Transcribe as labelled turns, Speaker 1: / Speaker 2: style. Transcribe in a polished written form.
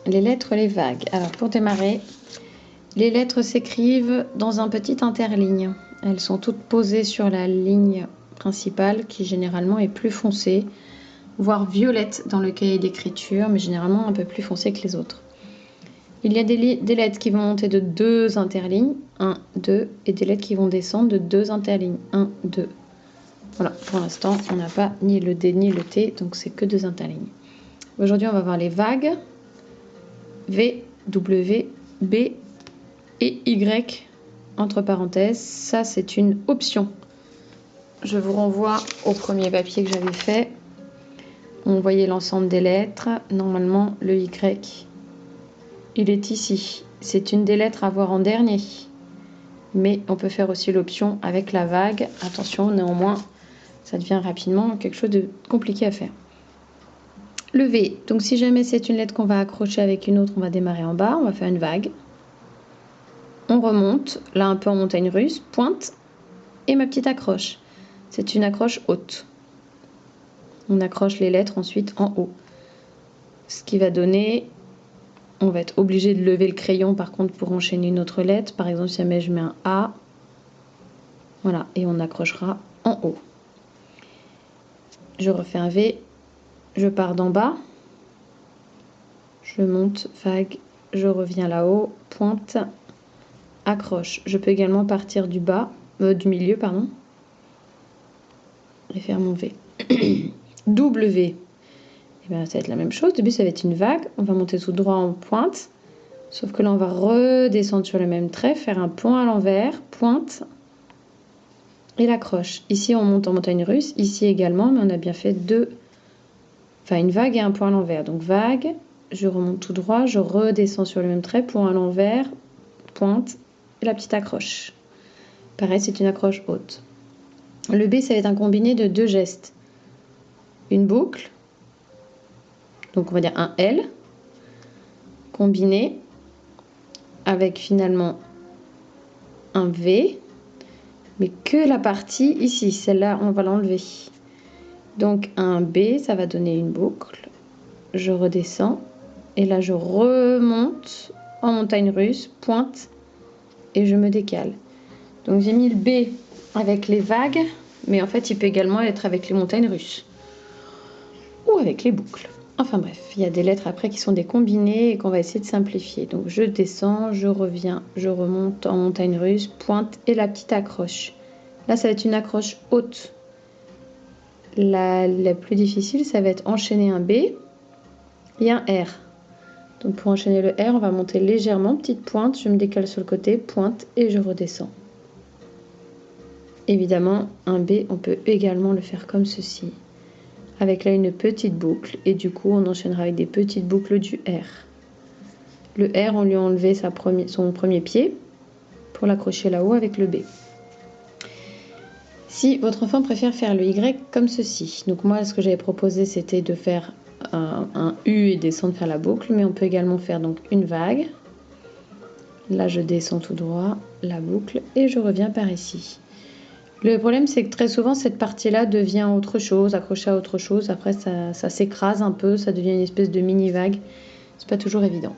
Speaker 1: les lettres, les vagues. Alors pour démarrer, les lettres s'écrivent dans un petit interligne. Elles sont toutes posées sur la ligne principale qui généralement est plus foncée, voire violette dans le cahier d'écriture, mais généralement un peu plus foncée que les autres. Il y a des lettres qui vont monter de 2 interlignes, 1, 2, et des lettres qui vont descendre de 2 interlignes, 1, 2. Voilà, pour l'instant, on n'a pas ni le D ni le T, donc c'est que 2 interlignes. Aujourd'hui, on va voir les vagues, V, W, B et Y, entre parenthèses. Ça, c'est une option. Je vous renvoie au premier papier que j'avais fait. On voyait l'ensemble des lettres. Normalement, le Y, il est ici. C'est une des lettres à voir en dernier. Mais on peut faire aussi l'option avec la vague. Attention, néanmoins, ça devient rapidement quelque chose de compliqué à faire. Le V, donc si jamais c'est une lettre qu'on va accrocher avec une autre, on va démarrer en bas, on va faire une vague. On remonte, là un peu en montagne russe, pointe, et ma petite accroche. C'est une accroche haute. On accroche les lettres ensuite en haut. Ce qui va donner, on va être obligé de lever le crayon par contre pour enchaîner une autre lettre. Par exemple, si jamais je mets un A, voilà, et on accrochera en haut. Je refais un V, je pars d'en bas, je monte, vague, je reviens là-haut, pointe, accroche. Je peux également partir du bas, du milieu, pardon, et faire mon V. W, et bien, ça va être la même chose. Au début, ça va être une vague. On va monter tout droit en pointe, sauf que là, on va redescendre sur le même trait, faire un point à l'envers, pointe, et l'accroche. Ici, on monte en montagne russe. Ici également, mais on a bien fait une vague et un point à l'envers. Donc, vague, je remonte tout droit, je redescends sur le même trait, point à l'envers, pointe, et la petite accroche. Pareil, c'est une accroche haute. Le B, ça va être un combiné de 2 gestes. Une boucle, donc on va dire un L, combiné avec finalement un V, mais que la partie ici, celle-là, on va l'enlever. Donc un B, ça va donner une boucle. Je redescends, et là je remonte en montagne russe, pointe, et je me décale. Donc j'ai mis le B avec les vagues, mais en fait il peut également être avec les montagnes russes ou avec les boucles. Enfin bref, il y a des lettres après qui sont des combinés et qu'on va essayer de simplifier. Donc je descends, je reviens, je remonte en montagne russe, pointe et la petite accroche. Là ça va être une accroche haute. La plus difficile, ça va être enchaîner un B et un R. Donc pour enchaîner le R, on va monter légèrement, petite pointe, je me décale sur le côté, pointe et je redescends. Évidemment, un B, on peut également le faire comme ceci, avec là une petite boucle, et du coup on enchaînera avec des petites boucles du R. Le R, on lui a enlevé son premier pied pour l'accrocher là-haut avec le B. Si votre enfant préfère faire le Y comme ceci, donc moi ce que j'avais proposé c'était de faire un U et descendre faire la boucle, mais on peut également faire donc une vague. Là je descends tout droit, la boucle, et je reviens par ici. Le problème, c'est que très souvent, cette partie-là devient autre chose, accrochée à autre chose. Après, ça s'écrase un peu, ça devient une espèce de mini-vague. C'est pas toujours évident.